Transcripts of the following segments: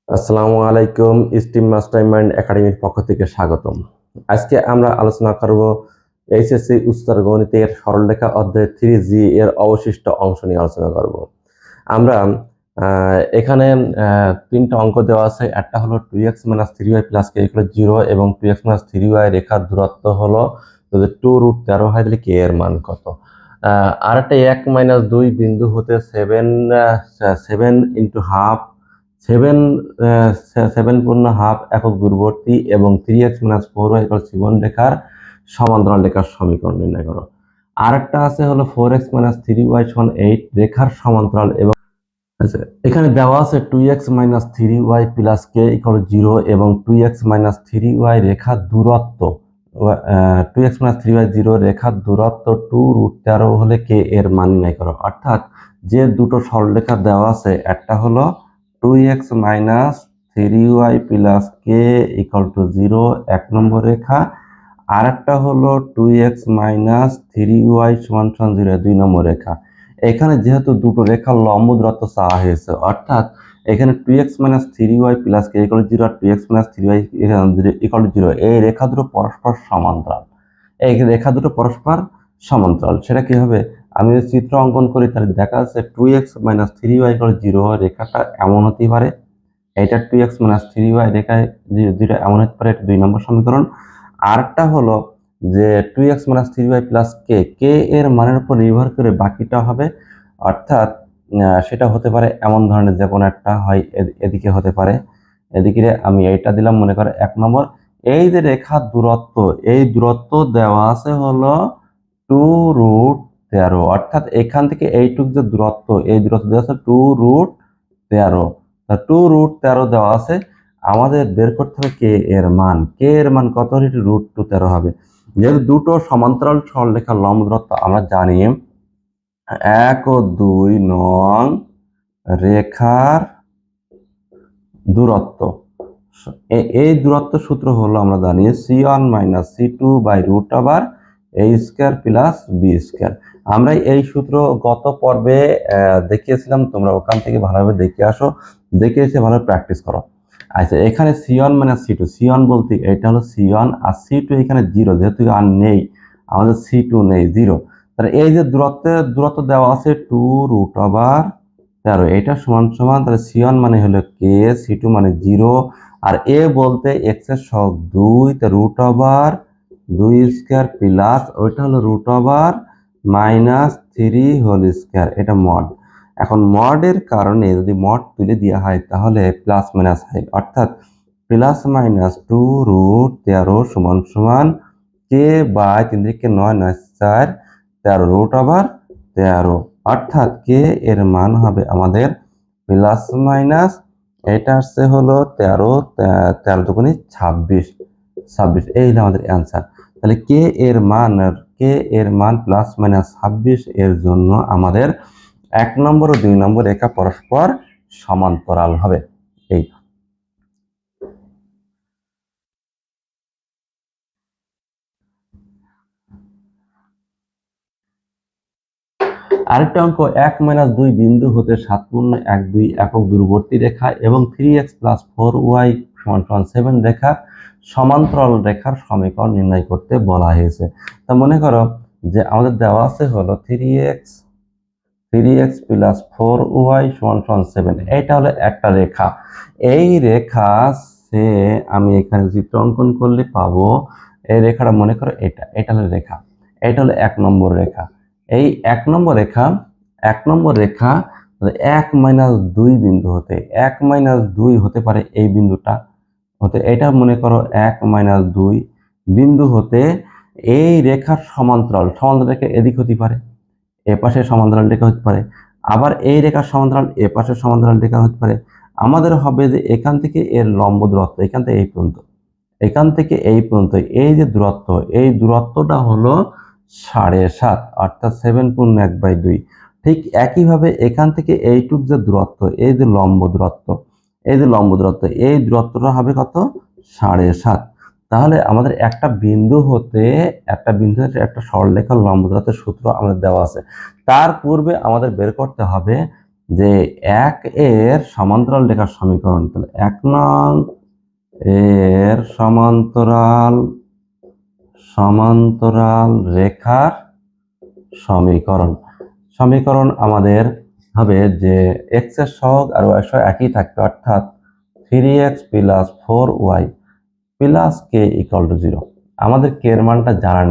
আসসালামু আলাইকুম। Steam mastermind একাডেমির পক্ষ থেকে স্বাগতম। আজকে আমরা আলোচনা করব এইচএসসি উচ্চতর গণিতের সরলরেখা অধ্যায় 3G এর অবশিষ্ট অংশ নিয়ে আলোচনা করব। আমরা এখানে তিনটা অঙ্ক দেওয়া আছে। একটা হলো 2x - 3y + k = 0 এবং 2x - 3y রেখার দূরত্ব হলো যদি 2√13 হয় তাহলে k এর মান কত। আর একটা 1 - 2 বিন্দু হতে 7 × হাফ 7 পূর্ণ হাফ একক দূরবর্তী এবং 3x - 4y = জীবন রেখার সমান্তরাল রেখার সমীকরণ নির্ণয় করো। আরেকটা আছে হলো 4x - 3y = 8 রেখার সমান্তরাল এবং আচ্ছা এখানে দেওয়া আছে 2x - 3y + k = 0 এবং 2x - 3y রেখার দূরত্ব 2x - 3y 0 রেখার দূরত্ব 2√13 হলে k এর মান নির্ণয় করো। অর্থাৎ যে দুটো সরলরেখা দেওয়া আছে একটা হলো 2x - 3y + k = 0 এক নম্বর রেখা, আর একটা হলো 2x - 3y = 0 দুই নম্বর রেখা। এখানে যেহেতু দুটো রেখার লম্ব দূরত্ব চাওয়া হয়েছে, অর্থাৎ এখানে 2x - 3y + k = 0 আর 2x - 3y = 0 এই রেখা দুটো পরস্পর সমান্তরাল। এই রেখা দুটো পরস্পর সমান্তরাল সেটা কি হবে? আমি যদি চিত্র অঙ্কন করি তাহলে দেখা যাচ্ছে 2x - 3y = 0 রেখাটা এমন হতে পারে, এটা 2x - 3y রেখায় যেটা এমন হতে পারে, এটা 2 নম্বর সমীকরণ। আরেকটা হলো যে 2x - 3y + k এর মানের উপর নির্ভর করে বাকিটা হবে, অর্থাৎ সেটা হতে পারে এমন ধরনের যে কোনো একটা হয়, এদিকে হতে পারে, এদিকে আমি এইটা দিলাম মনে করো 1 নম্বর। এই যে রেখার দূরত্ব, এই দূরত্ব দেওয়া আছে হলো 2√13, অর্থাৎ এখান থেকে এইটুক যে দূরত্ব, এই দূরত্ব দেওয়া আছে 2√13। 2√13 দেওয়া আছে, আমাদের বের করতে হবে কে এর মান। কে এর মান কত হলে √213 হবে? যেহেতু দুটো সমান্তরাল সরলরেখার লম্ব দূরত্ব আমরা জানি 1 ও 2 নং রেখার দূরত্ব, এই দূরত্ব সূত্র হলো আমরা জানি c1 - c2/√a² + b²। আমরা এই সূত্র গত পর্বে দেখিয়েছিলাম, তোমরা ওখান থেকে ভালোভাবে দেখে আসো, দেখে এসে ভালো প্র্যাকটিস করো। আচ্ছা এখানে c1 - c2, c1 বলতে এটা হলো c1 আর c2 এখানে 0, যেহেতু আর নেই আমাদের c2 নেই 0, তাহলে এই যে দূরত্ব দেওয়া আছে 2√13, এটা সমান সমান তাহলে c1 মানে হলো k, c2 মানে 0 আর a বলতে x এর সহগ 2, তে √2² প্লাস ওইটা হলো √-3² এটা মড। এখন মডের কারণে যদি মড তুলে দেওয়া হয় তাহলে প্লাস মাইনাস হয়, অর্থাৎ +-2√13 সমান সমান k বাই 3 থেকে 9 9 4 13 অর্থাৎ k এর মান হবে আমাদের প্লাস মাইনাস, এটা আসছে হলো 13 13 দুগুণে 26 26, এই হলো আমাদের অ্যান্সার। তাহলে কে এর মান প্লাস মাইনাস 26 এর জন্য আমাদের 1 নম্বর ও 2 নম্বর রেখা পরস্পর সমান্তরাল হবে। এই আরেকটা অঙ্ক 1 - 2 বিন্দু হতে 7.12 একক দূরবর্তী রেখা এবং 3x + 4y = 7 রেখা সমান্তরাল রেখার সমীকরণ নির্ণয় করতে বলা হয়েছে। তা মনে করো যে আমাদের দেওয়া আছে হলো 3x + 4y = 7, এটা হলো একটা রেখা। এই রেখা সে আমি এখানে চিত্র অঙ্কন করলে পাবো, এই রেখাটা মনে করো এটা হলো রেখা, এটা হলো 1 নম্বর রেখা। এই 1 নম্বর রেখা 1 - 2 বিন্দু হতে 1 - 2 হতে পারে এই বিন্দুটা হতে, এটা মনে করো 1 - 2 বিন্দু হতে এই রেখার সমান্তরাল রেখা এদিক হতে পারে, এ পাশে সমান্তরাল রেখা হতে পারে, আবার এই রেখার সমান্তরাল এ পাশে সমান্তরাল রেখা হতে পারে। আমাদের হবে যে এখান থেকে এর লম্ব দূরত্ব, এখান থেকে এই পর্যন্ত, এখান থেকে এই পর্যন্ত এই যে দূরত্ব, এই দূরত্বটা হলো 7.5, অর্থাৎ 7/1/2। ঠিক একইভাবে এখান থেকে এইটুক যে দূরত্ব, এই যে লম্ব দূরত্ব, এই দূরত্বটা হবে কত? 7.5। তাহলে আমাদের একটা বিন্দু হতে একটা সরলরেখার লম্ব দূরত্বের সূত্র আমাদের দেওয়া আছে। তার পূর্বে আমাদের বের করতে হবে যে 1 এর সমান্তরাল রেখার সমীকরণ। তাহলে 1 নং এর সমান্তরাল রেখার সমীকরণ আমাদের হবে যে x এর সহগ আর y এর সহগ একই থাকবে, অর্থাৎ 3x plus 4y plus k equal to 0। আমাদের k এর মানটা জানা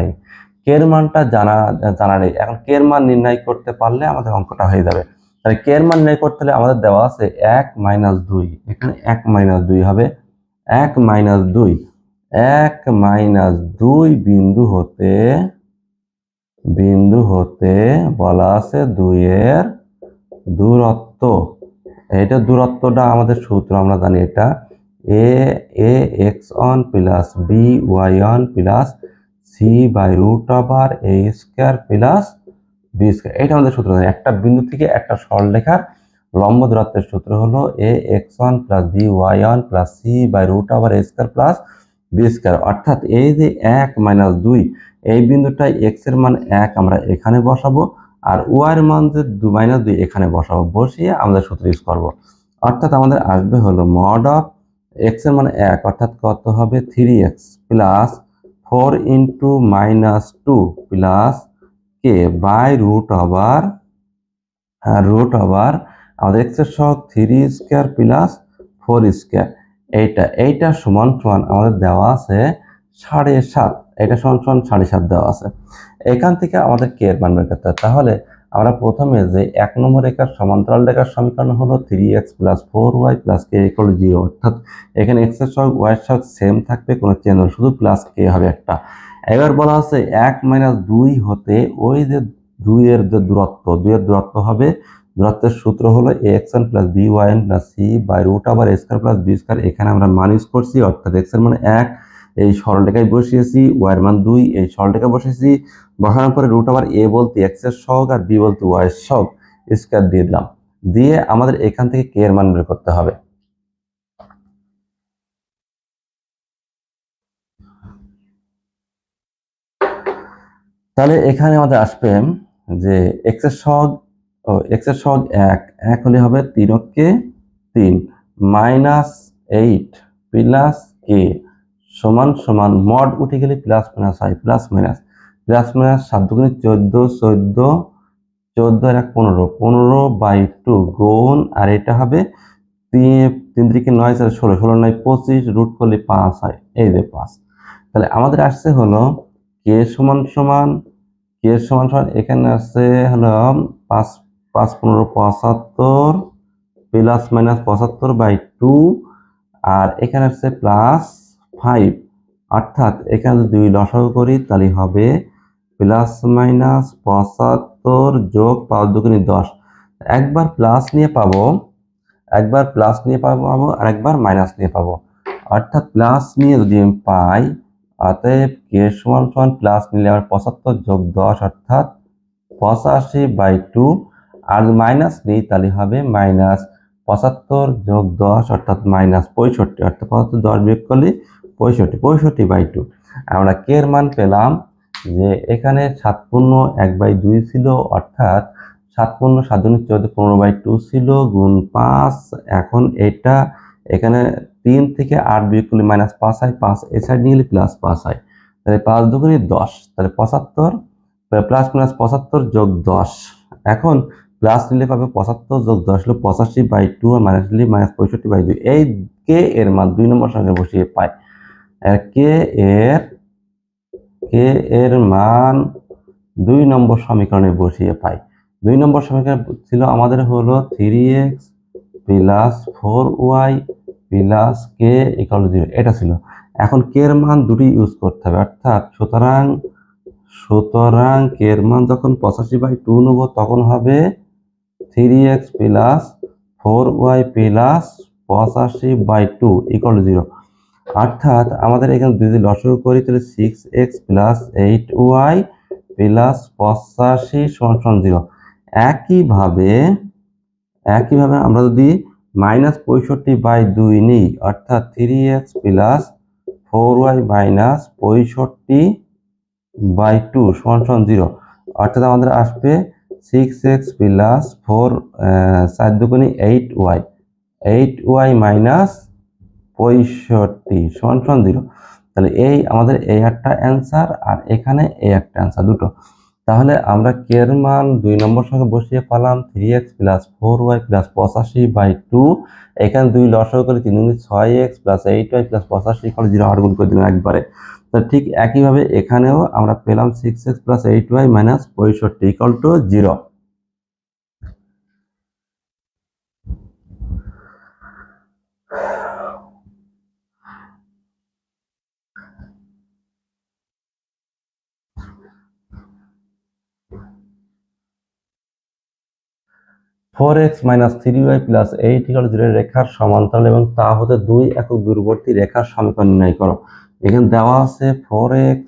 নেই, এখন k এর মান নির্ণয় করতে পারলে আমাদের অঙ্কটা হয়ে যাবে। তাহলে k এর মান নির্ণয় করতে হলে আমাদের দেওয়া আছে 1 মাইনাস 2, এখানে 1 মাইনাস 2 হবে, 1 মাইনাস 2 বিন্দু হতে বলা আছে 2 এর দূরত্ব। এটা দূরত্বটা আমাদের সূত্র আমরা জানি, এটা a x1 plus b y1 plus c by root over a square plus b square. এটা আমাদের সূত্র জানি। একটা বিন্দু থেকে একটা সরলরেখার লম্ব দূরত্বের সূত্র হলো a x1 plus b y1 plus c by root over a square plus b square. অর্থাৎ এই যে 1 মাইনাস 2, এই বিন্দুটায় x এর মান 1 আমরা এখানে বসাবো, আর y এর মান যে মাইনাস 2 এখানে বসাবো, বসিয়ে আমাদের সূত্র ইউজ করবো। অর্থাৎ আমাদের আসবে হলো মড অফ x এর মান 1, অর্থাৎ কত হবে 3x plus 4 into minus 2 plus k by root over আমাদের x এর সহগ 3 স্কয়ার প্লাস 4 স্কয়ার। এইটা সমান আমাদের দেওয়া আছে 7.5, এটা সমান 7.5 দেওয়া আছে। এখান থেকে আমাদের k এর মান বের করতে হবে। তাহলে আমরা প্রথমে যে 1 নম্বর রেখার সমান্তরাল রেখার সমীকরণ হলো 3x plus 4y plus k equal 0, অর্থাৎ এখানে x এর সহগ y এর সহগ সেম থাকবে, কোনো চেঞ্জ হবে, শুধু প্লাস k হবে একটা। এবার বলা আছে 1 মাইনাস 2 হতে ওই যে 2 এর যে দূরত্ব হবে, দূরত্বের সূত্র হলো ax1 plus by1 plus c by root over a square plus b square. এখানে আমরা মান ইউজ করছি, অর্থাৎ x এর মান 1 এই সরলরেখায় বসিয়েছি, y এর মান 2 এই সরলরেখায় বসিয়েছি, বসানোর পরে রুট ওভার a বলতে x এর সহগ আর b বলতে y এর সহগ স্কয়ার দিয়ে দিলাম, দিয়ে আমাদের এখান থেকে k এর মান বের করতে হবে। তাহলে এখানে আমাদের আসবে যে x এর সহগ 1 হলে হবে 3 মাইনাস 8 প্লাস k সমান মড উঠে গেলে প্লাস মাইনাস হয়, প্লাস মাইনাস 7 দুগুণে 14 আর 1 15 বাই 2 গুণ, আর এটা হবে 3 3 9 4 16 9 25 রুট করলে 5 হয়, এই যে 5। তাহলে আমাদের আসছে হলো k সমান এখানে আছে হলো 5 5 15 75 প্লাস মাইনাস 75 বাই 2, আর এখানে আছে প্লাস 5, অর্থাৎ এখানে যদি 2 লসাগু করি তাহলে হবে প্লাস মাইনাস 75 যোগ 5 দুগুণে 10। একবার প্লাস নিয়ে পাবো আর একবার মাইনাস নিয়ে পাবো, অর্থাৎ প্লাস নিয়ে যদি আমি পাই, অতএব k সমান প্লাস নিলে আমার 75 যোগ 10 অর্থাৎ 85 বাই 2, আর মাইনাস নিই তাহলে হবে মাইনাস 75 যোগ 10 অর্থাৎ মাইনাস 65, অর্থাৎ 75 10 বিয়োগ করলে 65 বাই 2। আমরা k এর মান পেলাম যে এখানে 7 পূর্ণ 1 বাই 2 ছিল, অর্থাৎ 7 পূর্ণ 7 দুগুণে 14 15 বাই 2 ছিল গুণ 5। এখন এটা এখানে 3 থেকে 8 বিয়োগ করলে মাইনাস 5 হয়, 5 এই সাইড নিয়ে গেলে প্লাস 5 হয়, তাহলে 5 দুগুণে 10, তাহলে 75 প্লাস মাইনাস 75 যোগ 10। এখন প্লাস নিলে পাবে 75 যোগ 10 হলো 85 বাই 2, আর মাইনাস নিলে মাইনাস 65 বাই 2। এই k এর মান 2 নম্বর সমীকরণে বসিয়ে পাই। k এর মান 2 নম্বর সমীকরণে বসিয়ে পাই। 2 নম্বর সমীকরণ ছিল আমাদের হলো 3x plus 4y plus k equal 0, এটা ছিল। এখন k এর মান দুটি ইউজ করতে হবে, অর্থাৎ সুতরাং k এর মান যখন 85 বাই 2 নেব তখন হবে 3x plus 4y plus 85 by 2 equal 0। অর্থাৎ আমাদের এখানে যদি লসাগু করি তাহলে 6x প্লাস 8y প্লাস 85 সমান 0। একইভাবে আমরা যদি মাইনাস 65 বাই 2 নিই, অর্থাৎ 3x plus 4y minus 65 by 2 সমান 0, অর্থাৎ আমাদের আসবে 6x প্লাস 4 দুগুণে 8y মাইনাস 65 সমান সমান 0। তাহলে এই আমাদের এই একটা অ্যান্সার আর এখানে এই একটা অ্যান্সার দুটো। তাহলে আমরা কে এর মান 2 নম্বর সঙ্গে বসিয়ে পেলাম 3x প্লাস 4y প্লাস 85/2। এখানে 2 লসাগু করে 3 গুণ 6x প্লাস 8y প্লাস 85 করে 0 আর গুণ করে দিলাম একবারে। তো ঠিক একইভাবে এখানেও আমরা পেলাম 6x plus 8y minus 65 = 0। Four x minus 3y plus 8 = 0 রেখার সমান্তরাল এবং তা হতে 2 একক দূরবর্তী রেখার সমীকরণ নির্ণয় করো। এখানে দেওয়া আছে 4x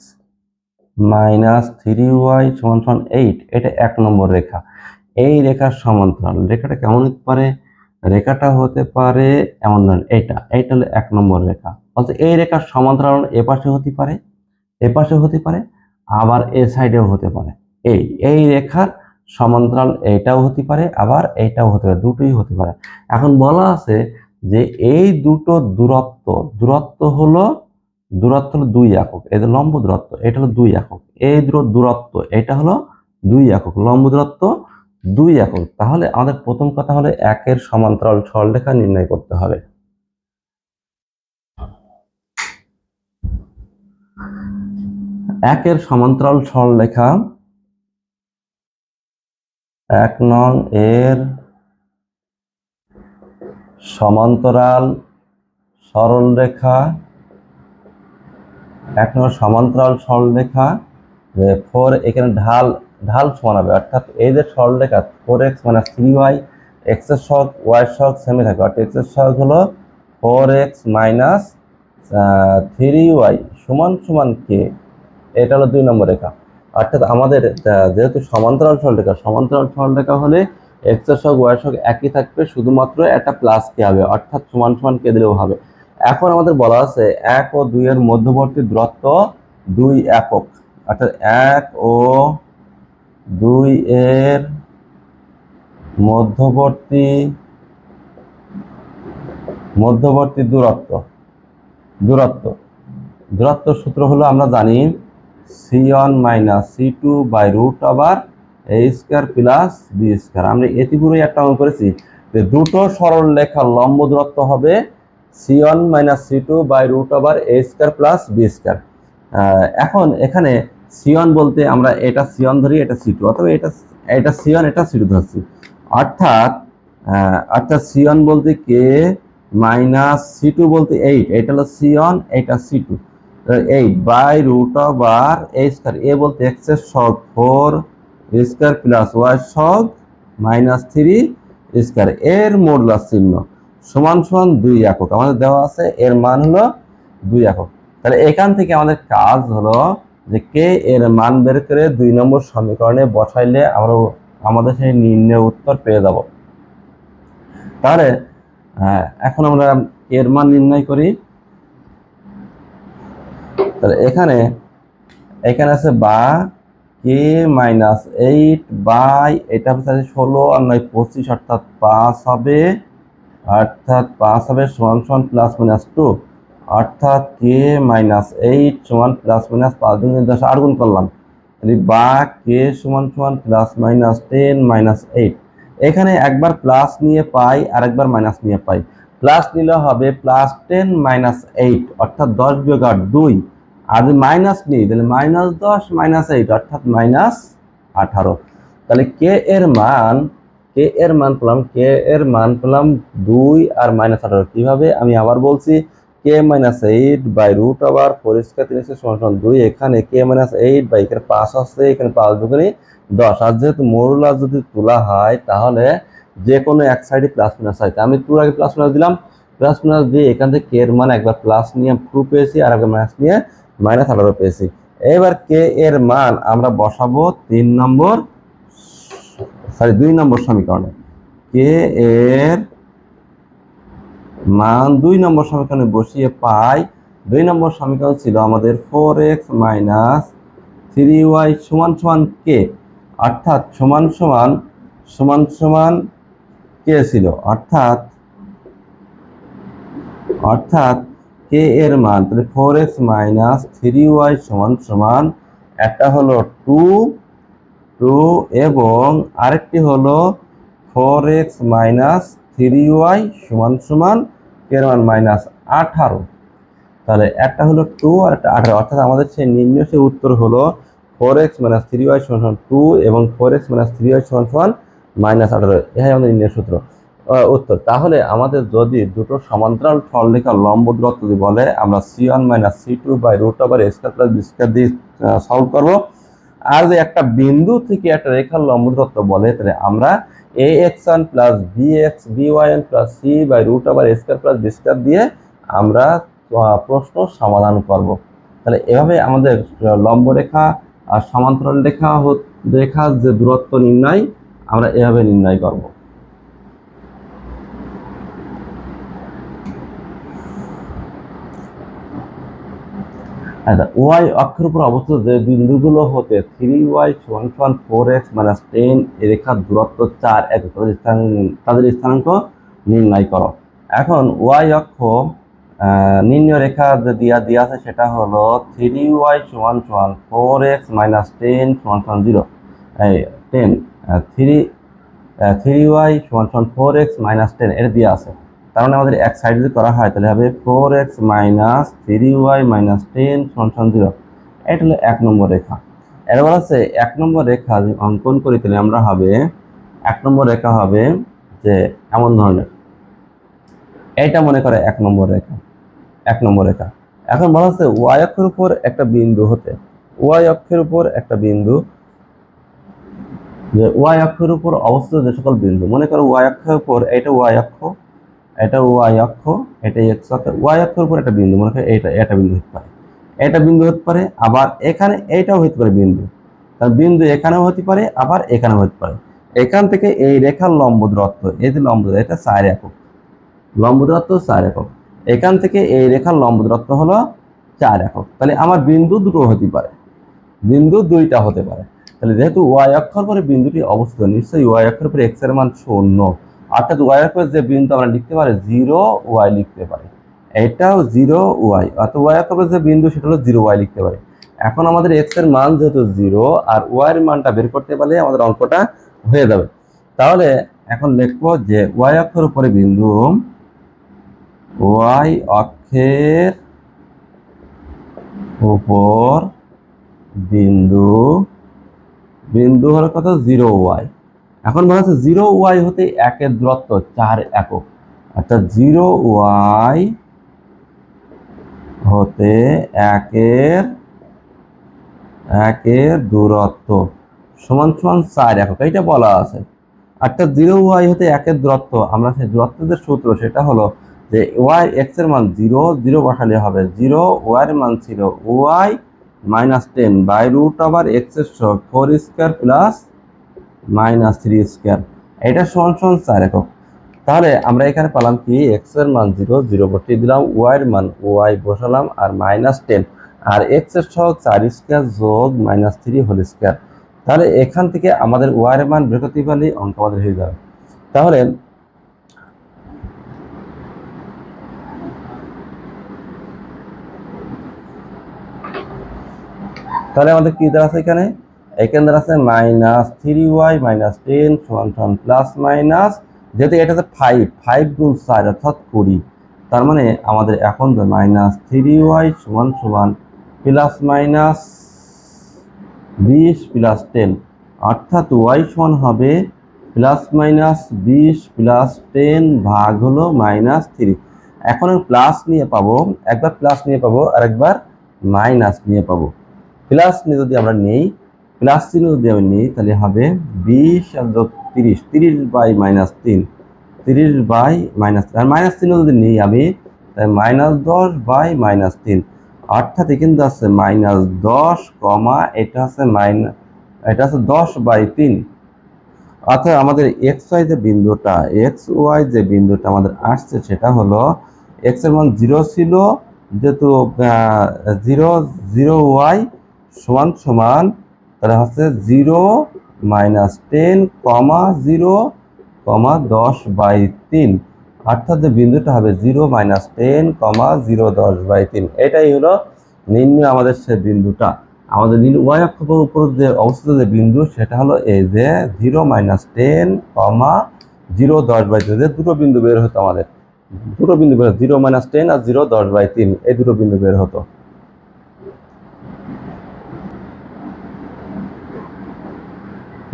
মাইনাস 3y সমান 8। এটা 1 নম্বর রেখা। এই রেখার সমান্তরাল রেখাটা কেমন হতে পারে? রেখাটা হতে পারে এমন ধরেন এইটা হলো 1 নম্বর রেখা। অর্থাৎ এই রেখার সমান্তরাল এ পাশে হতে পারে, এ পাশে হতে পারে, আবার এ সাইডেও হতে পারে। এই রেখার সমান্তরাল এটাও হতে পারে, আবার এইটাও হতে পারে, দুটোই হতে পারে। এখন বলা আছে যে এই দুটো দূরত্ব হলো 2 একক। এই যে লম্ব দূরত্ব এটা হলো 2 একক। এই দূরত্ব এটা হলো 2 একক, লম্ব দূরত্ব 2 একক। তাহলে আমাদের প্রথম কথা হলো একের সমান্তরাল সরলরেখা নির্ণয় করতে হবে। একের সমান্তরাল সরলরেখা 1 নং এর সমান্তরাল সরলরেখা 1 নং সমান্তরাল সরলরেখা 4 এখানে ঢাল সমান হবে, অর্থাৎ এই যে সরলরেখা 4x মাইনাস 3y x এর সহগ y এর সহগ সেমই থাকবে, অর্থাৎ x এর সহগ হলো 4x মাইনাস 3y সমান k। এটা হলো 2 নম্বর রেখা। অর্থাৎ আমাদের যেহেতু সমান্তরাল সরলরেখা হলে x এর সহগ y এর সহগ একই থাকবে, শুধুমাত্র একটা প্লাস কে হবে, অর্থাৎ সমান কে দিলেও হবে। এখন আমাদের বলা আছে 1 ও 2 এর মধ্যবর্তী দূরত্ব 2 একক, অর্থাৎ 1 ও 2 এর মধ্যবর্তী দূরত্ব সূত্র হলো আমরা জানি c1 minus c2 by root over a square plus b square. আমরা ইতিপূর্বে একটা অঙ্ক করেছি যে দুটো সরল রেখার লম্ব দূরত্ব হবে c1 minus c2 by root over a square plus b square. এখন এখানে c1 বলতে আমরা এটা c1 ধরি, এটা c2, অথবা এটা c1 এটা c2 ধরছি। অর্থাৎ c1 বলতে k মাইনাস c2 বলতে 8, এটা হলো c1, এটা c2, 8 by root over a square. a বলতে x এর সহগ 4 স্কয়ার প্লাস y এর সহগ মাইনাস 3 স্কয়ার, এর মডুলাস চিহ্ন সমান 2 একক। আমাদের দেওয়া আছে এর মান হলো 2 একক। তাহলে এখান থেকে আমাদের কাজ হলো যে কে এর মান বের করে 2 নম্বর সমীকরণে বসাইলে আমরা আমাদের সেই নির্ণয় উত্তর পেয়ে যাব। তাহলে এখন আমরা এর মান নির্ণয় করি। তাহলে এখানে আছে বা কে মাইনাস 8 বাই এটা হচ্ছে 16 আর 9 25, অর্থাৎ 5 হবে, সমান প্লাস মাইনাস 2, অর্থাৎ কে মাইনাস 8 সমান প্লাস মাইনাস 5 গুণ 10 আর গুণ করলাম, বা কে সমান প্লাস মাইনাস 10 মাইনাস 8। এখানে একবার প্লাস নিয়ে পাই আর একবার মাইনাস নিয়ে পাই। প্লাস নিলে হবে প্লাস 10 মাইনাস 8, অর্থাৎ 10 বিয়োগ 8 2, আর যদি মাইনাস নিই তাহলে মাইনাস 10 মাইনাস 8, অর্থাৎ মাইনাস 18। তাহলে কে এর মান পেলাম 2 আর মাইনাস 18। কিভাবে? আমি আবার বলছি, k minus 8 by root over 4 square 3 square সমান 2। এখানে কে মাইনাস 8 বাই এখানে 5 আছে, এখানে 5 দুগুণে 10। আর যেহেতু মডুলাস যদি তোলা হয় তাহলে যে কোনো এক সাইডে প্লাস মাইনাস হয়। আমি টুর আগে প্লাস মাইনাস দিলাম, প্লাস মাইনাস দিয়ে এখান থেকে কে এর মান একবার প্লাস নিয়ে 2 পেয়েছি আর একবার মাইনাস নিয়ে মাইনাস 18 পেয়েছি। এবার কে এর মান আমরা বসাবো 2 নম্বর সমীকরণে। কে এর মান 2 নম্বর সমীকরণে বসিয়ে পাই, 2 নম্বর সমীকরণ ছিল আমাদের 4x মাইনাস 3y সমান কে, অর্থাৎ সমান সমান সমান সমান কে ছিল, অর্থাৎ অর্থাৎ কে এর মান তাহলে 4x মাইনাস 3y সমান সমান একটা হলো 2 এবং আরেকটি হলো 4x মাইনাস 3y সমান সমান কে এর মান মাইনাস 18। তাহলে একটা হলো 2 আর একটা 18, অর্থাৎ আমাদের সেই নির্ণয় সেই উত্তর হলো 4x মাইনাস 3y সমান সমান 2 এবং 4x মাইনাস 3y সমান সমান মাইনাস 18। এটাই আমাদের নির্ণয় সূত্র উত্তর। তাহলে আমাদের যদি দুটো সমান্তরাল সরলরেখার লম্ব দূরত্ব যদি বলে, আমরা c1 minus c2 by root over a square plus b square দিয়ে সলভ করব। আর যদি একটা বিন্দু থেকে একটা রেখার লম্ব দূরত্ব বলে, তাহলে আমরা ax1 plus bx by1 plus c by root over a square plus b square দিয়ে আমরা প্রশ্ন সমাধান করব। তাহলে এভাবে আমাদের লম্ব রেখা আর সমান্তরাল রেখার যে দূরত্ব নির্ণয় আমরা এভাবে নির্ণয় করব। আচ্ছা, ওয়াই অক্ষের উপর অবস্থিত যে বিন্দুগুলো হতে 3y সমান সমান 4x মাইনাস 10 এই রেখার দূরত্ব 4 একক, তাদের স্থানাঙ্ক নির্ণয় করো। এখন ওয়াই অক্ষ নির্ণয় রেখা যে দিয়া আছে সেটা হলো 3y সমান সমান 4x মাইনাস 10 সমান সমান 0, এই 10 3y সমান সমান 4x মাইনাস 10 এটা দেওয়া আছে। তার মানে আমাদের এক সাইড যদি করা হয় তাহলে হবে 4x মাইনাস 3y মাইনাস 10 সমান সমান 0। এটা হলো 1 নম্বর রেখা। এবার আছে 1 নম্বর রেখা যদি অঙ্কন করি তাহলে আমরা হবে 1 নম্বর রেখা হবে যে এমন ধরনের, এটা মনে করে 1 নম্বর রেখা, 1 নম্বর রেখা। এখন বলা হচ্ছে y অক্ষের উপর একটা বিন্দু হতে, y অক্ষের উপর একটা বিন্দু, যে y অক্ষের উপর অবস্থিত যে সকল বিন্দু, মনে করো y অক্ষের উপর এটা y অক্ষ, এটা y অক্ষ, এটা x অক্ষ, y অক্ষের উপর একটা বিন্দু, মনে করো এটা বিন্দু হতে পারে, এটা বিন্দু হতে পারে, আবার এখানে এইটাও হতে পারে বিন্দু। তার বিন্দু এখানেও হতে পারে, আবার এখানেও হতে পারে। এখান থেকে এই রেখার লম্ব দূরত্ব, এই যে লম্ব দূরত্ব এটা 4 একক, লম্ব দূরত্ব 4 একক। এখান থেকে এই রেখার লম্ব দূরত্ব হলো 4 একক। তাহলে আমার বিন্দু দুটো হতে পারে, বিন্দু দুইটা হতে পারে। তাহলে যেহেতু y অক্ষের উপরে বিন্দুটি অবস্থিত, নিশ্চয়ই y অক্ষের উপরে x এর মান 0, অর্থাৎ y এর উপরে যে বিন্দু আমরা লিখতে পারি 0y লিখতে পারি, এটাও 0y, অর্থাৎ y অক্ষের উপরে যে বিন্দু সেটা হলো 0y লিখতে পারি। এখন আমাদের x এর মান যেহেতু 0 আর y এর মানটা বের করতে পারলে আমাদের অঙ্কটা হয়ে যাবে। তাহলে এখন লিখবো যে y অক্ষের উপরে বিন্দু, y অক্ষের উপর বিন্দু, বিন্দু হলো কত 0y। এখন বলা হচ্ছে 0y হতে একের দূরত্ব 4 একক, অর্থাৎ 0y হতে একের দূরত্ব সমান সমান 4 একক, এইটা বলা আছে। অর্থাৎ 0y হতে একের দূরত্ব, আমরা সেই দূরত্বের যে সূত্র সেটা হলো যে y x এর মান 0, 0 বসালে হবে 0, y এর মান ছিল y minus 10 by root over x এর সহগ 4 স্কয়ার প্লাস মাইনাস 3 স্কয়ার, এটা সমান সমান 4 একক। তাহলে আমরা এখানে পেলাম কি x এর মান 0, 0 বসিয়ে দিলাম, y এর মান y বসালাম, আর মাইনাস 10 আর x এর সহগ 4 স্কয়ার যোগ মাইনাস 3 হোল স্কয়ার। তাহলে এখান থেকে আমাদের y এর মান বের করতে পারলে অঙ্ক আমাদের হয়ে যাবে। তাহলে আমাদের কি দ্বারা আছে এখানে আছে মাইনাস 3y মাইনাস 10 সমান সমান প্লাস মাইনাস, যেহেতু এটা হচ্ছে 5 গুণ 4 অর্থাৎ 20, তার মানে আমাদের এখন মাইনাস 3y সমান সমান প্লাস মাইনাস 20 প্লাস 10, অর্থাৎ y সমান হবে প্লাস মাইনাস 20 প্লাস 10 ভাগ হলো মাইনাস 3। এখন প্লাস নিয়ে পাবো, একবার প্লাস নিয়ে পাবো আর একবার মাইনাস নিয়ে পাবো। প্লাস নিয়ে যদি আমরা নেই, প্লাস চিহ্ন যদি আমি নিই তাহলে হবে 20 আর 30, 30 বাই মাইনাস 3, 30 বাই মাইনাস, আর মাইনাস চিহ্ন যদি নিই আমি মাইনাস 10 বাই মাইনাস 3, অর্থাৎ কিন্তু আছে মাইনাস 10 কমা এটা আছে মাইনাস, এটা আছে 10 বাই 3। অর্থাৎ আমাদের এক্স ওয়াই যে বিন্দুটা আমাদের আসছে সেটা হলো x এর মান 0 ছিল, যেহেতু 0 0y সমান সমান, তাহলে হচ্ছে 0 -10, 10/3, অর্থাৎ যে বিন্দুটা হবে 0-10, 0/3। এটাই হলো নির্ণয় আমাদের সে বিন্দুটা। আমাদের y অক্ষের উপর যে অবস্থিত যে বিন্দু সেটা হলো এই যে 0-10, 0/10, যে দুটো বিন্দু বের হতো আমাদের, দুটো বিন্দু বের হতো 0-10 আর 0/10, এই দুটো বিন্দু বের হতো।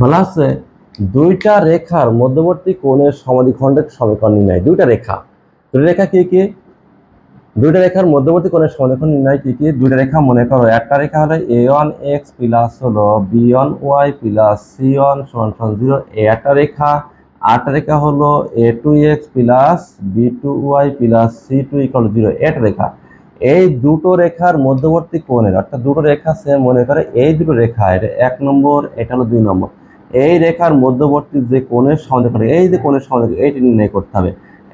বলা আছে দুইটা রেখার মধ্যবর্তী কোণের সমদ্বিখণ্ডক সমীকরণ নির্ণয়। দুইটা রেখা কি কি? দুইটা রেখার মধ্যবর্তী কোণের সমদ্বিখণ্ডক নির্ণয় কি কি? দুইটা রেখা মনে করো, একটা রেখা হলো a1x প্লাস হলো b1y প্লাস c1 = 0, একটা রেখা। আরেকটা রেখা হলো a2x plus b2y plus c2 = 0, এটা রেখা। এই দুটো রেখার মধ্যবর্তী কোণের, অর্থাৎ দুটো রেখা সে মনে করে এই দুটো রেখা, এটা 1 নম্বর, এটা হলো 2 নম্বর। এই রেখার মধ্যবর্তী যে কোণের সমদ্বিখণ্ডক, এই যে কোণের সমদ্বিখণ্ডক, এইটা নির্ণয় করতে হবে।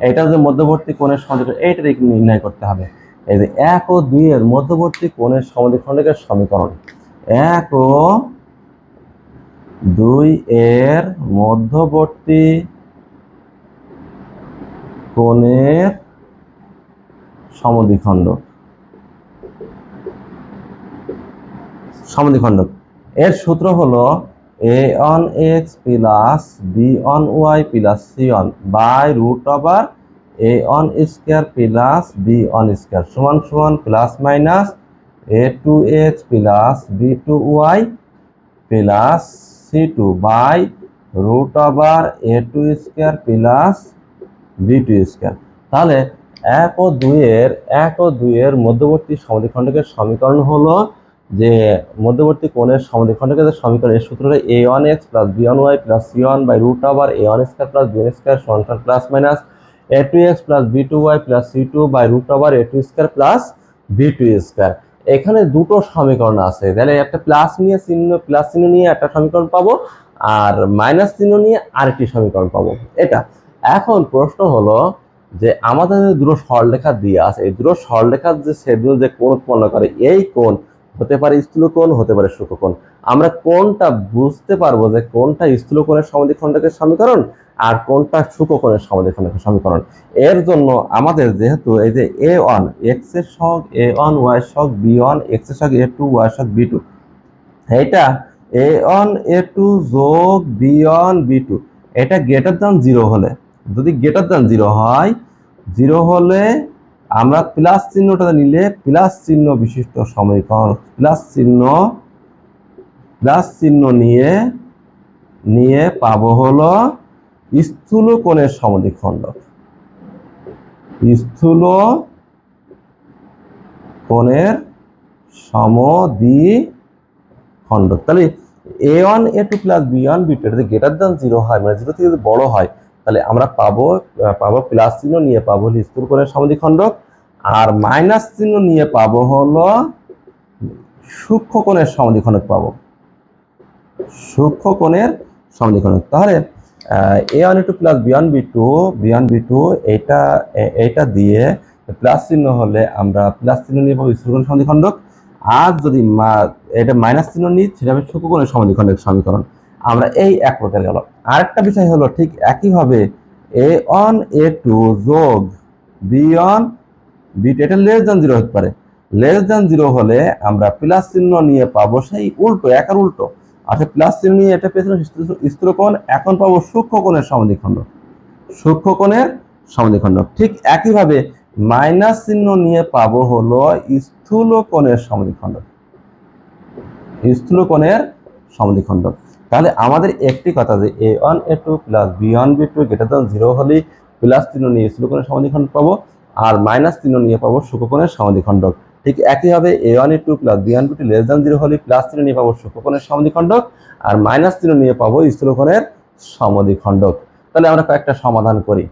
এটা যে মধ্যবর্তী কোণের সমদ্বিখণ্ডক, এইটা নির্ণয় করতে হবে। এই যে 1 ও 2 এর মধ্যবর্তী কোণের সমদ্বিখণ্ডকের সমীকরণ। 1 ও 2 এর মধ্যবর্তী কোণের সমদ্বিখণ্ডক, এর সূত্র হলো a1x plus b1y plus c1 by √a1² plus b1² সমান সমান plus minus a2x plus b2y plus c2 by √a2² plus b2²। তাহলে 1 ও 2 এর মধ্যবর্তী সমদ্বিখণ্ডকের সমীকরণ হলো, যে মধ্যবর্তী কোণের সমদ্বিখণ্ডকের যে সমীকরণ, এর সূত্র হলো a1x plus b1y plus c1 by √a1² plus b1² সমান plus minus a2x plus b2y plus c2 by √a2² plus b2²। এখানে দুটো সমীকরণ আছে, তাহলে একটা প্লাস চিহ্ন নিয়ে একটা সমীকরণ পাবো, আর মাইনাস চিহ্ন নিয়ে আরেকটি সমীকরণ পাবো। এটা এখন প্রশ্ন হলো যে আমাদের দুটো সরলরেখা দিয়ে আছে, এই দুটো সরলরেখার যে ছেদবিন্দু যে কোণ উৎপন্ন করে, এই কোণ হতে পারে স্থূল কোণ, হতে পারে সূক্ষ্ম কোণ। আমরা কোণটা বুঝতে পারবো যে কোণটা স্থূল কোণের সমদ্বিখণ্ডকের সমীকরণ আর কোণটা সূক্ষ্ম কোণের সমদ্বিখণ্ডকের সমীকরণ। এর জন্য আমাদের যেহেতু এই যে a1 x এর সহগ a1, y এর সহগ b1, x এর সহগ a2, y এর সহগ b2, এইটা a1 a2 যোগ b1 b2, এটা গ্রেটার দ্যান 0 হলে, যদি গ্রেটার দ্যান 0 হয়, 0 হলে আমরা প্লাস চিহ্নটা নিলে প্লাস চিহ্ন বিশিষ্ট সমীকরণ, প্লাস চিহ্ন নিয়ে পাবো হলো স্থূল কোণের সমদ্বিখণ্ডক, স্থূল কোণের সমদ্বিখণ্ডক। তাহলে a1 a2 plus b1 b2 যদি গ্রেটার দ্যান 0 হয়, মানে 0 থেকে যদি বড় হয়, তাহলে আমরা পাবো প্লাস চিহ্ন নিয়ে পাবো হলো স্থূল কোণের সমদ্বিখণ্ডক, আর মাইনাস চিহ্ন নিয়ে পাবো হলো সূক্ষ্ম কোণের সমদ্বিখণ্ডক পাবো, সূক্ষ্ম কোণের সমদ্বিখণ্ডক। তাহলে a1 a2 plus b1 b2 এটা দিয়ে প্লাস চিহ্ন হলে আমরা প্লাস চিহ্ন নিয়ে পাবো স্থূল কোণের সমদ্বিখণ্ডক, আর যদি এটা মাইনাস চিহ্ন নিই সেটা হবে সূক্ষ্ম কোণের সমদ্বিখণ্ডকের সমীকরণ। আমরা এই এক প্রকার গেল। আরেকটা বিষয় হলো ঠিক একইভাবে a1 a2 যোগ b1 b2, এটা লেস দ্যান 0 হতে পারে, লেস দ্যান 0 হলে আমরা প্লাস চিহ্ন নিয়ে পাবো সেই উল্টো, একার উল্টো, অর্থাৎ প্লাস চিহ্ন নিয়ে এটা পেয়েছিলাম স্থূল কোণ, এখন পাবো সূক্ষ্ম কোণের সমদ্বিখণ্ডক, সূক্ষ্ম কোণের সমদ্বিখণ্ডক। ঠিক একইভাবে মাইনাস চিহ্ন নিয়ে পাবো হলো স্থূল কোণের সমদ্বিখণ্ডক, স্থূল কোণের সমদ্বিখণ্ডক। তাহলে আমাদের একটি কথা যে a1 a2 plus b1 b2 greater than 0 হলে প্লাস চিহ্ন নিয়ে স্থূল কোণের সমদ্বিখণ্ডক পাবো, আর মাইনাস চিহ্ন নিয়ে পাবো সূক্ষ্ম কোণের সমদ্বিখণ্ডক। ঠিক একইভাবে a1 a2 plus b1 b2 less than 0 হলে প্লাস চিহ্ন নিয়ে পাবো সূক্ষ্ম কোণের সমদ্বিখণ্ডক, আর মাইনাস চিহ্ন নিয়ে পাবো স্থূল কোণের সমদ্বিখণ্ডক। তাহলে আমরা কয়েকটা সমাধান করি।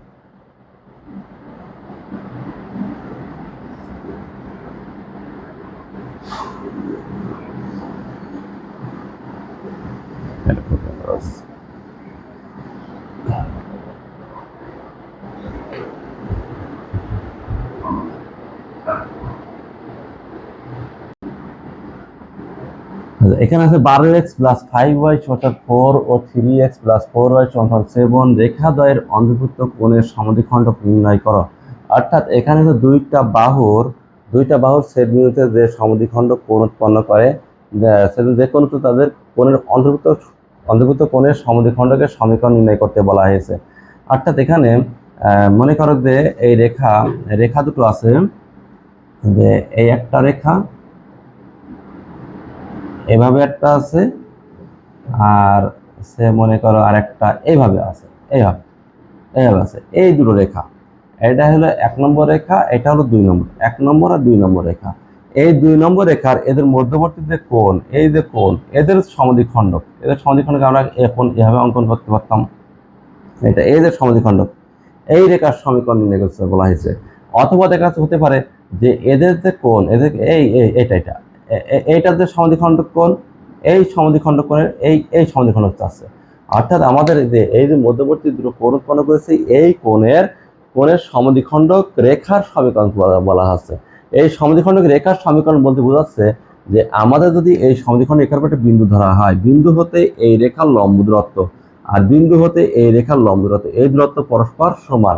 এখানে আছে 12x প্লাস 5y সমান 4 ও 3x প্লাস 4y সমান 7 রেখাদ্বয়ের অন্তর্ভুক্ত কোণের সমদ্বিখণ্ডক নির্ণয় করো। অর্থাৎ এখানে যে দুইটা বাহুর ছেদবিন্দুতে যে সমদ্বিখণ্ডক কোণ উৎপন্ন করে, যে কোণ তো তাদের কোণের অন্তর্ভুক্ত কোণের সমদ্বিখণ্ডকের সমীকরণ নির্ণয় করতে বলা হয়েছে। অর্থাৎ এখানে মনে করো যে এই রেখা দুটো আছে, যে এই একটা রেখা এভাবে একটা আছে, আর সে মনে করো আরেকটা এইভাবে আছে, এইভাবে আছে। এই দুটো রেখা, এটা হলো 1 নম্বর রেখা, এটা হলো 2 নম্বর, 1 নম্বর আর 2 নম্বর রেখা। এই 2 নম্বর রেখার এদের মধ্যবর্তী যে কোণ, এই যে কোণ, এদের সমদ্বিখণ্ডক আমরা এখন এভাবে অঙ্কন করতে পারতাম। এটা এই যে সমদ্বিখণ্ডক, এই রেখার সমীকরণ নির্ণয় করতে বলা হয়েছে। অথবা দেখা হতে পারে যে এদের যে কোণ, এদের এইটার যে সমদ্বিখণ্ডক কোণ, এই সমদ্বিখণ্ডক কোণের এই সমদ্বিখণ্ডক আছে। অর্থাৎ আমাদের এই যে মধ্যবর্তী দুটো কোণ উৎপন্ন করেছে, এই কোণের সমদ্বিখণ্ডক রেখার সমীকরণ বলা হচ্ছে। এই সমদ্বিখণ্ডক রেখার সমীকরণ বলতে বোঝাচ্ছে যে আমাদের যদি এই সমদ্বিখণ্ডক রেখার উপর একটা বিন্দু ধরা হয়, বিন্দু হতে এই রেখার লম্ব দূরত্ব আর বিন্দু হতে এই রেখার লম্ব দূরত্ব, এই দূরত্ব পরস্পর সমান,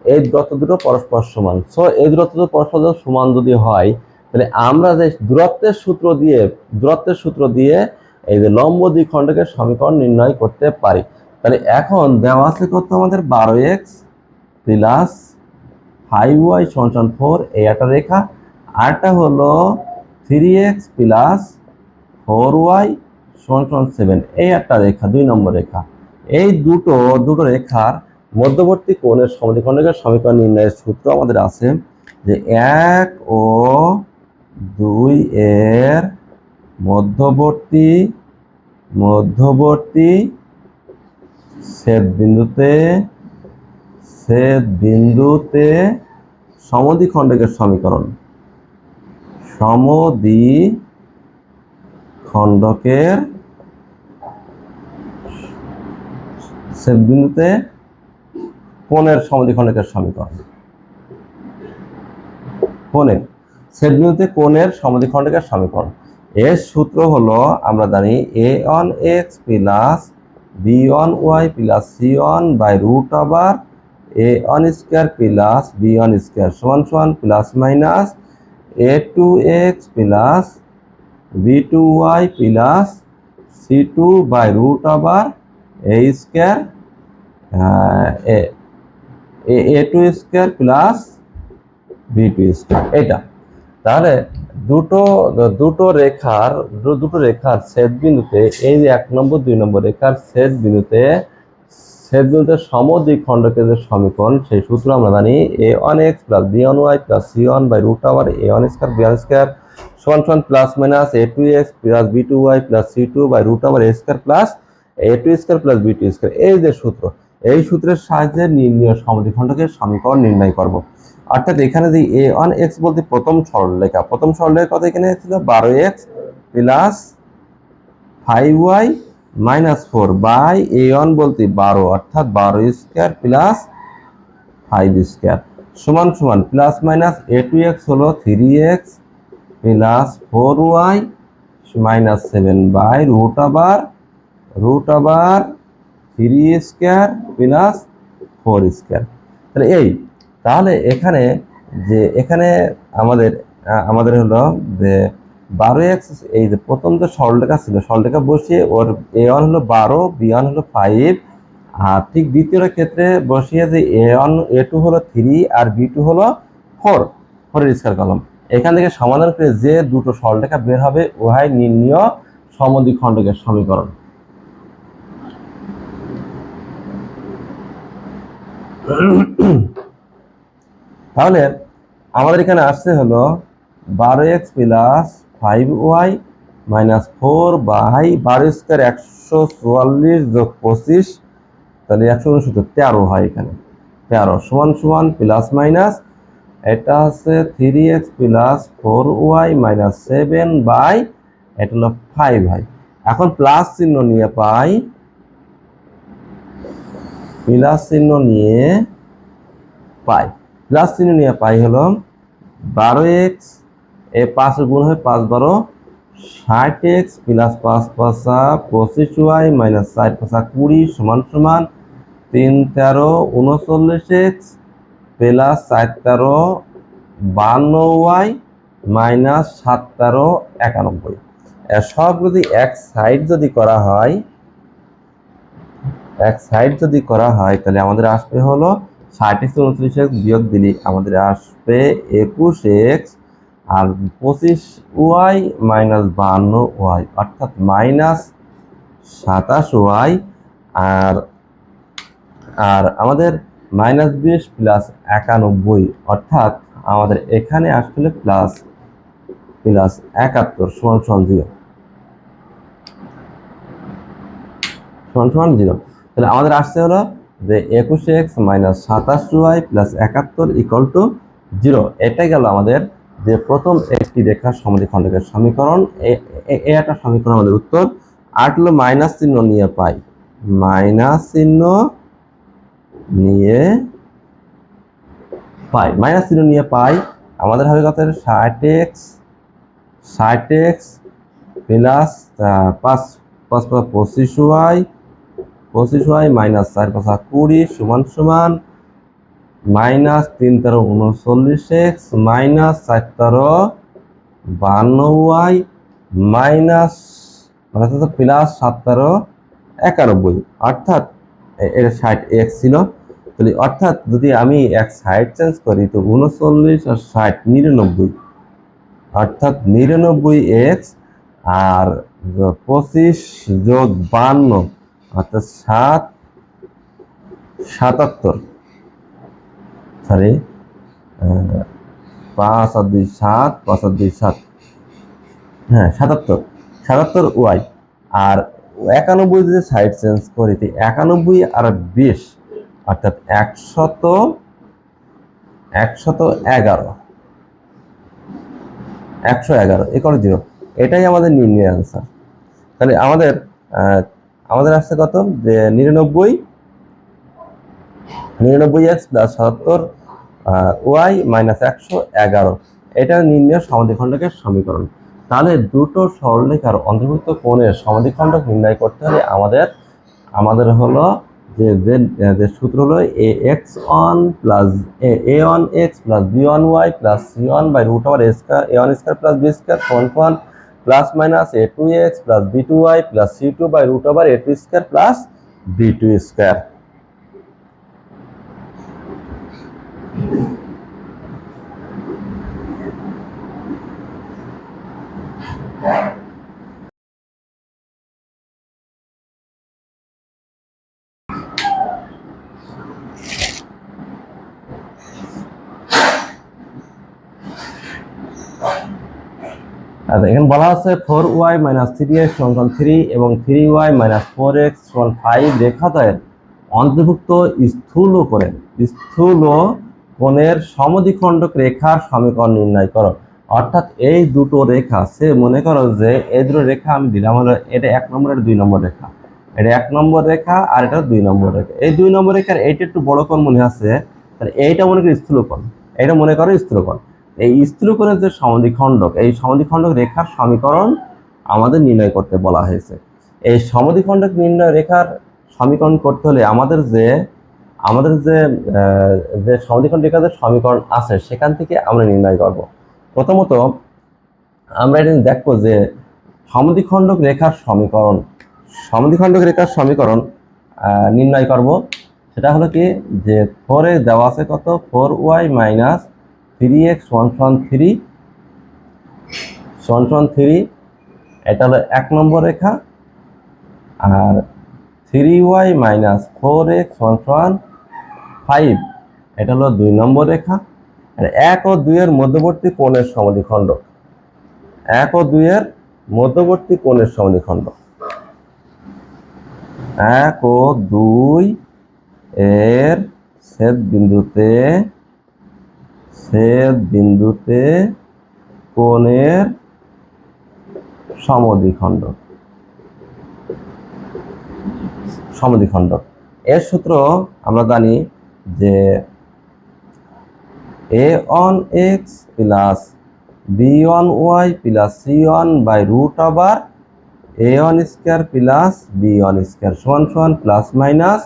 এই দূরত্ব দুটো পরস্পর সমান। সো এই দূরত্ব পরস্পর সমান যদি হয়, তাহলে আমরা যে দূরত্বের সূত্র দিয়ে এই যে লম্ব দ্বিখণ্ডকের সমীকরণ নির্ণয় করতে পারি। তাহলে এখন দেওয়া আছে কত আমাদের 12x প্লাস 5y সমান 4, এই একটা রেখা। আরটা হলো 3x প্লাস 4y সমান 7, এই একটা রেখা, 2 নম্বর রেখা। এই দুটো রেখার মধ্যবর্তী কোণের সমদ্বিখণ্ডকের সমীকরণ নির্ণয়ের সূত্র আমাদের আছে যে 1 ও 2 এর মধ্যবর্তী ছেদবিন্দুতে সমদ্বিখণ্ডকের সমীকরণ, ছেদবিন্দুতে কোণের সমদ্বিখণ্ডকের সমীকরণ, এর সূত্র হলো আমরা জানি a1x plus b1y plus c1 by root over a1 square plus b1 square সমান plus minus a2x plus b2y plus c2 by root over a square a2 square plus b2 square. এটা তাহলে দুটো রেখার ছেদবিন্দুতে, এই যে 1 নম্বর 2 নম্বর রেখার ছেদবিন্দুতে সমদ্বিখণ্ডকের যে সমীকরণ, সেই সূত্র আমরা জানি a1x plus b1y plus c1 by root over a1 square b1 square সমান plus minus a2x plus b2y plus c2 by root over a square plus a2 square plus b2 square. এই যে সূত্র, এই সূত্রের সাহায্যে নির্ণীয় সমদ্বিখণ্ডকের সমীকরণ নির্ণয় করব। অর্থাৎ এখানে যে a1x বলতে প্রথম সরলরেখা কত এখানে ছিল 12x plus 5y minus 4 by a1 বলতে 12, অর্থাৎ 12 স্কয়ার প্লাস 5 স্কয়ার সমান প্লাস মাইনাস a2x হলো 3x plus 4y minus 7 by root over 3 square plus 4 square. তাহলে এখানে আমাদের হলো যে 12x, এই যে প্রথম যে সরলরেখা ছিল, সরলরেখা বসিয়ে ওর a1 হলো 12, b1 হলো 5, আর ঠিক দ্বিতীয় ক্ষেত্রে বসিয়ে যে a2 হলো 3 আর b2 হলো 4 এর স্কয়ার কলম। এখান থেকে সমাধান করে যে দুটো সরলরেখা বের হবে, উহাই নির্ণীয় সমদ্বিখণ্ডকের সমীকরণ। তাহলে আমাদের এখানে আসছে হলো 12x plus 5y minus 4 by 12 square 144 যোগ 25, তাহলে 169, 13 হয় এখানে, 13 সমান প্লাস মাইনাস এটা হচ্ছে 3x plus 4y minus 7 by এটা হলো 5 হয়। এখন প্লাস চিহ্ন নিয়ে পাই, প্লাস চিহ্ন নিয়ে পাই হলো 12x, এ 5 গুণ হয় 5 12 60x প্লাস 5 5 25y মাইনাস 4 5 20 সমান সমান 3 13 39x প্লাস 4 13 52y মাইনাস 7 13 91। সব যদি এক সাইড যদি করা হয় তাহলে আমাদের আসবে হলো 60x 29x বিয়োগ দিলে আমাদের আসবে 21x আর 25y মাইনাস 52y অর্থাৎ মাইনাস 27y আর আর আমাদের মাইনাস 20 প্লাস 91 অর্থাৎ আমাদের এখানে আসলে প্লাস 71 সমান সমান 0 সমান সমান 0। তাহলে আমাদের আসছে হলো যে 21x minus 27y plus 71 equal to 0। এটাই গেল আমাদের যে প্রথম একটি রেখার সমদ্বিখণ্ডকের সমীকরণ। একটা সমীকরণ আমাদের উত্তর। আর হলো মাইনাস চিহ্ন নিয়ে পাই, মাইনাস চিহ্ন নিয়ে পাই আমাদের হবে কত 60x প্লাস 5 25y মাইনাস 4 5 20 সমান সমান minus 3 13 39x minus 4 13 52y minus plus 7 13 91 অর্থাৎ এটা 60x ছিল। তাহলে অর্থাৎ যদি আমি এক সাইড চেঞ্জ করি তো 39 আর 60 99 অর্থাৎ 99x আর 25 যোগ 52 অর্থাৎ 77 সরি 5 আর 2 7 5 আর 2 7 হ্যাঁ 77 ওয়াই আর 91 যদি সাইড চেঞ্জ করি তো 91 আর 20 অর্থাৎ 111 ইকুয়াল 0। এটাই আমাদের নির্ণয় আনসার। তাহলে আমাদের আসছে কত যে 99x প্লাস 77 ওয়াই মাইনাস 111 এটা নির্ণয় সমদ্বিখণ্ডকের সমীকরণ। তাহলে দুটো সরলরেখার অন্তর্ভুক্ত কোণের সমদ্বিখণ্ডক নির্ণয় করতে হলে আমাদের হলো যে সূত্র হলো ax1 plus a1x plus b1y plus c1 by root over a1 square plus b square সমান plus minus a2x plus b2y plus c2 by root over a2 square plus b2 square. আচ্ছা, এখানে বলা আছে 4y মাইনাস 3x সমান 3 এবং 3y minus 4x সমান 5 রেখাদ্বয়ের অন্তর্ভুক্ত স্থূল কোণের সমদ্বিখণ্ডক রেখার সমীকরণ নির্ণয় করো। অর্থাৎ এই দুটো রেখা সে মনে করো যে এই দুটো রেখা আমি দিলাম হলো এটা 1 নম্বর আর 2 নম্বর রেখা, এটা 1 নম্বর রেখা আর এটা 2 নম্বর রেখা। এই 2 নম্বর রেখার এইটা একটু বড় কোণ মনে আছে, তাহলে এইটা মনে করো স্থূল কোণ, এটা মনে করো স্থূল কোণ। এই স্থূলকোণের যে সমদ্বিখণ্ডক এই সমদ্বিখণ্ডক রেখার সমীকরণ আমাদের নির্ণয় করতে বলা হয়েছে। এই সমদ্বিখণ্ডক নির্ণয় রেখার সমীকরণ করতে হলে আমাদের যে সমদ্বিখণ্ডক রেখার সমীকরণ আছে সেখান থেকে আমরা নির্ণয় করব। প্রথমত আমরা এটা দেখবো যে সমদ্বিখণ্ডক রেখার সমীকরণ নির্ণয় করব। সেটা হলো কি যে 4 এ দেওয়া আছে কত 4y মাইনাস 3x সমান 3 এটা হলো 1 নম্বর রেখা আর 3y মাইনাস 4x সমান 5 এটা হলো 2 নম্বর রেখা। আর 1 ও 2 এর মধ্যবর্তী কোণের সমদ্বিখণ্ডক, 1 ও 2 এর মধ্যবর্তী কোণের সমদ্বিখণ্ডক, 1 ও 2 এর ছেদ বিন্দুতে কোণের সমদ্বিখণ্ডক। এর সূত্র আমরা জানি যে a1x plus b1y plus c1 by root over a1 square plus b1 square সমান সমান plus minus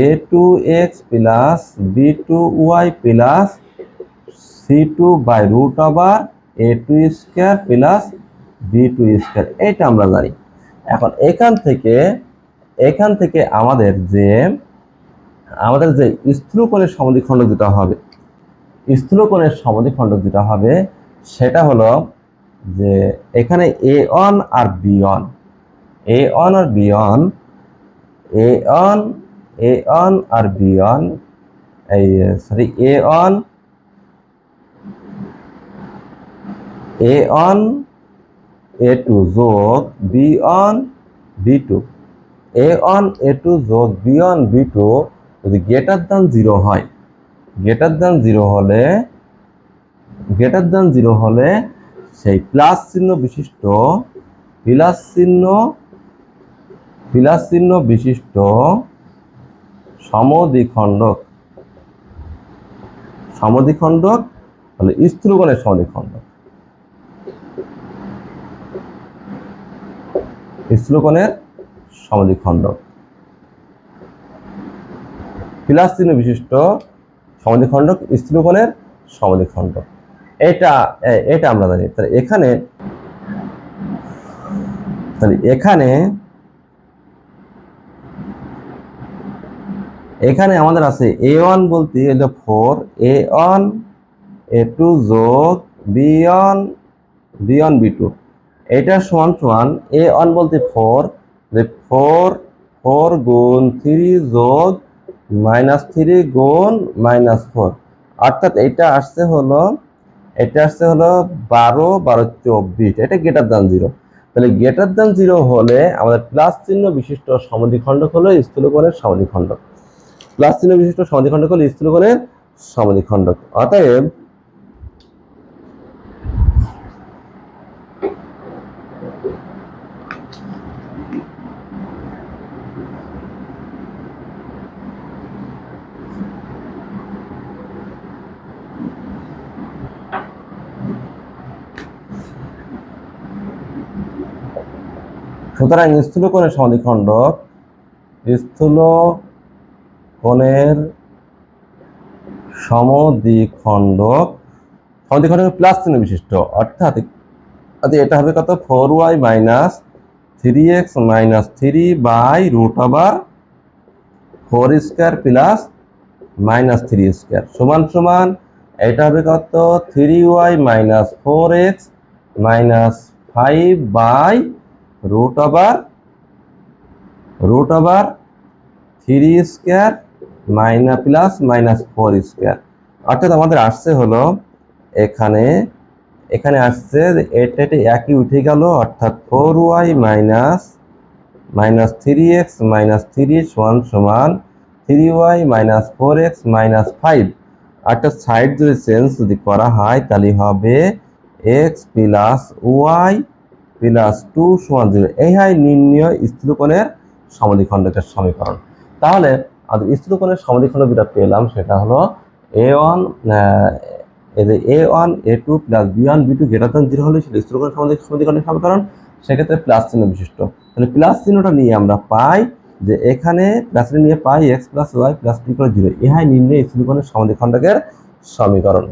a2x plus b2y plus c2 by root over a2 square plus b2 square. এটা আমরা জানি। এখন এখান থেকে আমাদের যে স্থূলকোণের সমদ্বিখণ্ডক যেটা হবে, স্থূলকোণের সমদ্বিখণ্ডক যেটা হবে সেটা হলো যে এখানে a1 আর b1 আর b1 a1 আর b1 এই সরি a1 a2 যোগ b1 b2 a1 a2 যোগ b1 b2 যদি গ্রেটার দ্যান 0 হয়, গ্রেটার দ্যান 0 হলে সেই প্লাস চিহ্ন বিশিষ্ট সমদ্বিখণ্ডক হলো স্থূলকোণের সমদ্বিখণ্ডক। প্লাস চিহ্ন বিশিষ্ট সমদ্বিখণ্ডক স্থূলকোণের সমদ্বিখণ্ডক। এটা আমরা জানি। তাহলে এখানে আমাদের আছে a1 বলতে হলো 4 a1 a2 যোগ b1 b2 এটা সমান a1 বলতে 4 গুণ 3 যোগ -3 গুণ -4 অর্থাৎ এটা আসছে হলো 12 24। এটা গ্রেটার দ্যান 0। তাহলে গ্রেটার দ্যান 0 হলে আমাদের প্লাস চিহ্ন বিশিষ্ট সমদ্বিখণ্ডক হলো স্থূলকোণের সমদ্বিখণ্ডক। প্লাস চিহ্ন বিশিষ্ট সমদ্বিখণ্ডক হলো স্থূলকোণের সমদ্বিখণ্ডক। অতএব সুতরাং স্থূলকোণের সমদ্বিখণ্ডক প্লাস চিহ্ন বিশিষ্ট, অর্থাৎ এটা হবে কত 4y minus 3x minus 3 by root over 4 square plus minus 3 square সমান এটা হবে কত 3y minus 4x minus 5 by root over 3 square minus plus minus 4 square. অর্থাৎ আমাদের আসছে হলো এখানে আসছে এটা একই উঠে গেল, অর্থাৎ 4y মাইনাস 3x মাইনাস 3 সমান 3y মাইনাস 4x মাইনাস 5। অর্থাৎ সাইড যদি করা হয় তাহলে হবে x প্লাস y প্লাস 2 সমান 0। এই হয় নির্ণয় স্থূলকোণের সমদ্বিখণ্ডকের সমীকরণ। তাহলে আমাদের স্থূলকোণের সমদ্বিখণ্ডক যেটা পেলাম সেটা হলো a1 a2 plus b1 b2 greater than 0 হলে সেটা স্থূলকোণের সমদ্বিখণ্ডকের সমীকরণ। সেক্ষেত্রে প্লাস চিহ্ন বিশিষ্ট। তাহলে প্লাস চিহ্নটা নিয়ে আমরা পাই যে এখানে প্লাস চিহ্ন নিয়ে পাই x প্লাস y প্লাস 2 0। এই হয় নির্ণয় স্থূলকোণের সমদ্বিখণ্ডকের সমীকরণ।